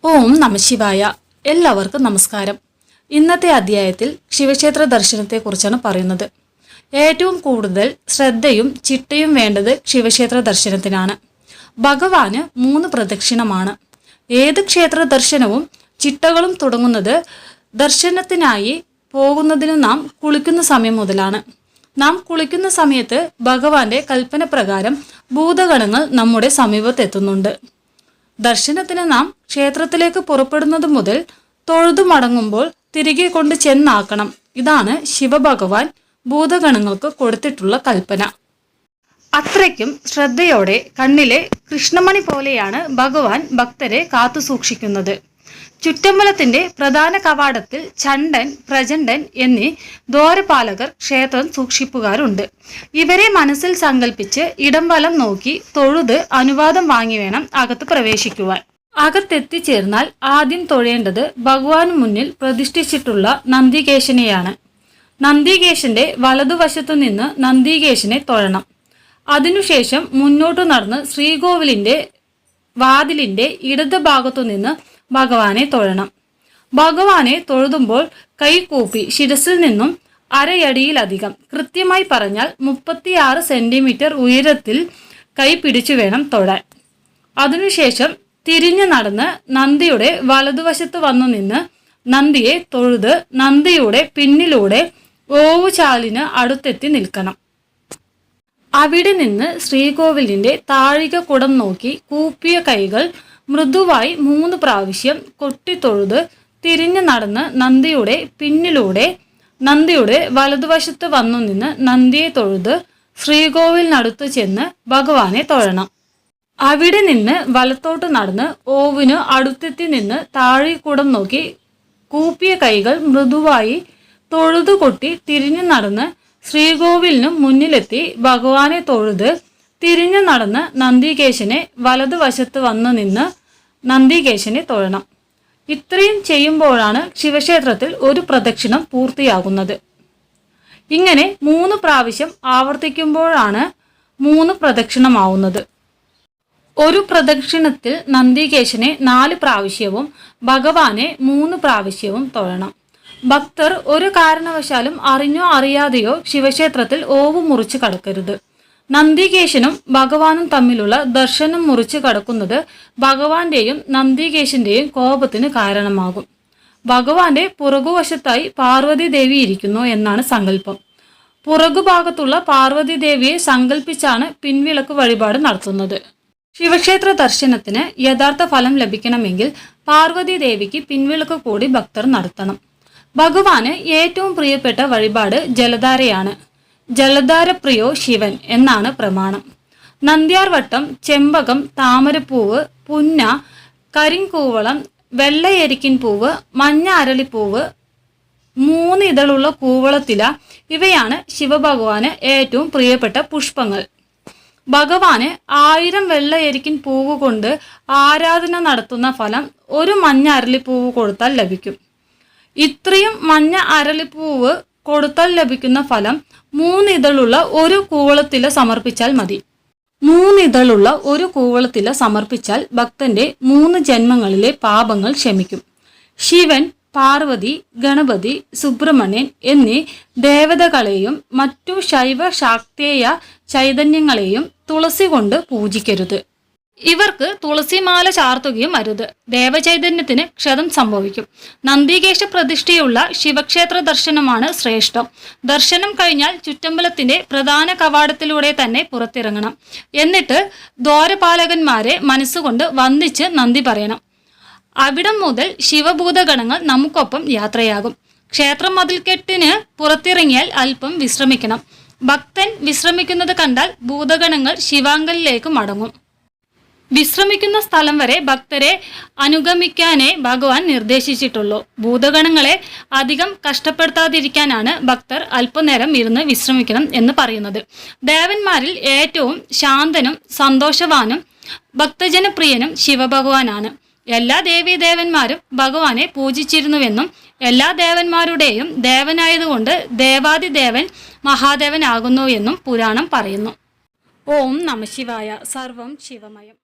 ഓം നമശിവായ. എല്ലാവർക്കും നമസ്കാരം. ഇന്നത്തെ അധ്യായത്തിൽ ശിവക്ഷേത്ര ദർശനത്തെക്കുറിച്ചാണ് പറയുന്നത്. ഏറ്റവും കൂടുതൽ ശ്രദ്ധയും ചിട്ടയും വേണ്ടത് ശിവക്ഷേത്ര ദർശനത്തിനാണ്. ഭഗവാന് 3 പ്രദക്ഷിണമാണ്. ഏത് ക്ഷേത്ര ദർശനവും ചിട്ടകളും തുടങ്ങുന്നത് ദർശനത്തിനായി പോകുന്നതിന് നാം കുളിക്കുന്ന സമയം മുതലാണ്. നാം കുളിക്കുന്ന സമയത്ത് ഭഗവാന്റെ കൽപ്പന പ്രകാരം ഭൂതഗണങ്ങൾ നമ്മുടെ സമീപത്തെത്തുന്നുണ്ട്. ദർശനത്തിന് നാം ക്ഷേത്രത്തിലേക്ക് പുറപ്പെടുന്നത് മുതൽ തൊഴുതു മടങ്ങുമ്പോൾ തിരികെ കൊണ്ട് ചെന്നാക്കണം. ഇതാണ് ശിവഭഗവാൻ ഭൂതഗണങ്ങൾക്ക് കൊടുത്തിട്ടുള്ള കൽപ്പന. അത്രയ്ക്കും ശ്രദ്ധയോടെ കണ്ണിലെ കൃഷ്ണമണി പോലെയാണ് ഭഗവാൻ ഭക്തരെ കാത്തു സൂക്ഷിക്കുന്നത്. ചുറ്റമ്പലത്തിന്റെ പ്രധാന കവാടത്തിൽ ചണ്ഡൻ, പ്രചണ്ഡൻ എന്നീ ദ്വാരപാലകർ ക്ഷേത്രം സൂക്ഷിപ്പുകാരുണ്ട്. ഇവരെ മനസ്സിൽ സങ്കല്പിച്ച് ഇടം വലം നോക്കി തൊഴുത് അനുവാദം വാങ്ങി വേണം അകത്ത് പ്രവേശിക്കുവാൻ. അകത്തെത്തിച്ചേർന്നാൽ ആദ്യം തൊഴേണ്ടത് ഭഗവാന് മുന്നിൽ പ്രതിഷ്ഠിച്ചിട്ടുള്ള നന്ദികേശനെയാണ്. നന്ദികേശന്റെ വലതുവശത്തു നിന്ന് നന്ദികേശനെ തൊഴണം. അതിനുശേഷം മുന്നോട്ടു നടന്ന് ശ്രീകോവിലിന്റെ വാതിലിന്റെ ഇടത് ഭാഗത്തു നിന്ന് ഭഗവാനെ തൊഴണം. ഭഗവാനെ തൊഴുതുമ്പോൾ കൈകൂപ്പി ശിരസിൽ നിന്നും അരയടിയിലധികം, കൃത്യമായി പറഞ്ഞാൽ 36 സെന്റിമീറ്റർ ഉയരത്തിൽ കൈ പിടിച്ചു വേണം തൊഴാൻ. അതിനുശേഷം തിരിഞ്ഞു നടന്ന് നന്ദിയുടെ വലതുവശത്ത് വന്നു നിന്ന് നന്ദിയെ തൊഴുത് നന്ദിയുടെ പിന്നിലൂടെ ഓവുചാലിന് അടുത്തെത്തി നിൽക്കണം. അവിടെ നിന്ന് ശ്രീകോവിലിന്റെ താഴിക കുടം നോക്കി കൂപ്പിയ കൈകൾ മൃദുവായി 3 പ്രാവശ്യം കൊട്ടിത്തൊഴുത് തിരിഞ്ഞു നടന്ന് നന്ദിയുടെ പിന്നിലൂടെ നന്ദിയുടെ വലതുവശത്ത് വന്നു നിന്ന് നന്ദിയെ തൊഴുത് ശ്രീകോവിലിനടുത്ത് ചെന്ന് ഭഗവാനെ തൊഴണം. അവിടെ നിന്ന് വലത്തോട്ട് നടന്ന് ഓവിന് അടുത്തെത്തി നിന്ന് താഴികുടം നോക്കി കൂപ്പിയ കൈകൾ മൃദുവായി തൊഴുതു കൊട്ടി തിരിഞ്ഞു നടന്ന് ശ്രീകോവിലിനു മുന്നിലെത്തി ഭഗവാനെ തൊഴുത് തിരിഞ്ഞു നടന്ന് നന്ദികേശനെ വലതുവശത്ത് വന്നു നിന്ന് നന്ദികേശനെ തൊഴണം. ഇത്രയും ചെയ്യുമ്പോഴാണ് ശിവക്ഷേത്രത്തിൽ ഒരു പ്രദക്ഷിണം പൂർത്തിയാകുന്നത്. ഇങ്ങനെ 3 പ്രാവശ്യം ആവർത്തിക്കുമ്പോഴാണ് 3 പ്രദക്ഷിണമാവുന്നത്. ഒരു പ്രദക്ഷിണത്തിൽ നന്ദികേശനെ 4 പ്രാവശ്യവും ഭഗവാനെ 3 പ്രാവശ്യവും തൊഴണം. ഭക്തർ ഒരു കാരണവശാലും അറിഞ്ഞോ അറിയാതെയോ ശിവക്ഷേത്രത്തിൽ ഓവ് മുറിച്ച് കടക്കരുത്. നന്ദികേശനും ഭഗവാനും തമ്മിലുള്ള ദർശനം മുറിച്ച് കടക്കുന്നത് ഭഗവാന്റെയും നന്ദികേശന്റെയും കോപത്തിന് കാരണമാകും. ഭഗവാന്റെ പുറകുവശത്തായി പാർവതി ദേവി ഇരിക്കുന്നു എന്നാണ് സങ്കല്പം. പുറകുഭാഗത്തുള്ള പാർവതി ദേവിയെ സങ്കല്പിച്ചാണ് പിൻവിളക്ക് വഴിപാട് നടത്തുന്നത്. ശിവക്ഷേത്ര ദർശനത്തിന് യഥാർത്ഥ ഫലം ലഭിക്കണമെങ്കിൽ പാർവതി ദേവിക്ക് പിൻവിളക്ക് കൂടി ഭക്തർ നടത്തണം. ഭഗവാന് ഏറ്റവും പ്രിയപ്പെട്ട വഴിപാട് ജലധാരയാണ്. ജലധാരപ്രിയോ ശിവൻ എന്നാണ് പ്രമാണം. നന്ദ്യാർവട്ടം, ചെമ്പകം, താമരപ്പൂവ്, പുന്ന, കരിങ്കൂവളം, വെള്ളയരിക്കിൻ പൂവ്, മഞ്ഞ അരളിപ്പൂവ്, 3 ഇതളുള്ള കൂവളത്തില ഇവയാണ് ശിവഭഗവാന് ഏറ്റവും പ്രിയപ്പെട്ട പുഷ്പങ്ങൾ. ഭഗവാന് 1000 വെള്ളയരിക്കിൻ പൂവ് കൊണ്ട് ആരാധന നടത്തുന്ന ഫലം ഒരു മഞ്ഞ അരളിപ്പൂവ് കൊടുത്താൽ ലഭിക്കും. ഇത്രയും മഞ്ഞ അരളിപ്പൂവ് കൊടുത്താൽ ലഭിക്കുന്ന ഫലം 3 ഇതളുള്ള ഒരു കൂവളത്തില സമർപ്പിച്ചാൽ മതി. 3 ഇതളുള്ള ഒരു കൂവളത്തില സമർപ്പിച്ചാൽ ഭക്തന്റെ 3 ജന്മങ്ങളിലെ പാപങ്ങൾ ക്ഷമിക്കും. ശിവൻ, പാർവതി, ഗണപതി, സുബ്രഹ്മണ്യൻ എന്നീ ദേവതകളെയും മറ്റു ശൈവ ശാക്തേയ ചൈതന്യങ്ങളെയും തുളസി കൊണ്ട് പൂജിക്കരുത്. ഇവർക്ക് തുളസിമാല ചാർത്തുകയും അരുത്. ദേവചൈതന്യത്തിന് ക്ഷതം സംഭവിക്കും. നന്ദികേശ പ്രതിഷ്ഠയുള്ള ശിവക്ഷേത്ര ദർശനമാണ് ശ്രേഷ്ഠം. ദർശനം കഴിഞ്ഞാൽ ചുറ്റമ്പലത്തിന്റെ പ്രധാന കവാടത്തിലൂടെ തന്നെ പുറത്തിറങ്ങണം. എന്നിട്ട് ദ്വാരപാലകന്മാരെ മനസ്സുകൊണ്ട് വന്ദിച്ച് നന്ദി പറയണം. അവിടം മുതൽ ശിവഭൂതഗണങ്ങൾ നമുക്കൊപ്പം യാത്രയാകും. ക്ഷേത്ര മതിൽക്കെട്ടിന് പുറത്തിറങ്ങിയാൽ അല്പം വിശ്രമിക്കണം. ഭക്തൻ വിശ്രമിക്കുന്നത് കണ്ടാൽ ഭൂതഗണങ്ങൾ ശിവാങ്കലിലേക്ക് മടങ്ങും. വിശ്രമിക്കുന്ന സ്ഥലം വരെ ഭക്തരെ അനുഗമിക്കാനേ ഭഗവാൻ നിർദ്ദേശിച്ചിട്ടുള്ളൂ. ഭൂതഗണങ്ങളെ അധികം കഷ്ടപ്പെടുത്താതിരിക്കാനാണ് ഭക്തർ അല്പനേരം ഇരുന്ന് വിശ്രമിക്കണം എന്ന് പറയുന്നത്. ദേവന്മാരിൽ ഏറ്റവും ശാന്തനും സന്തോഷവാനും ഭക്തജനപ്രിയനും ശിവഭഗവാനാണ്. എല്ലാ ദേവീദേവന്മാരും ഭഗവാനെ പൂജിച്ചിരുന്നുവെന്നും എല്ലാ ദേവന്മാരുടെയും ദേവനായതുകൊണ്ട് ദേവാദിദേവൻ മഹാദേവനാകുന്നു എന്നും പുരാണം പറയുന്നു. ഓം നമശിവായ. സർവം ശിവമയം.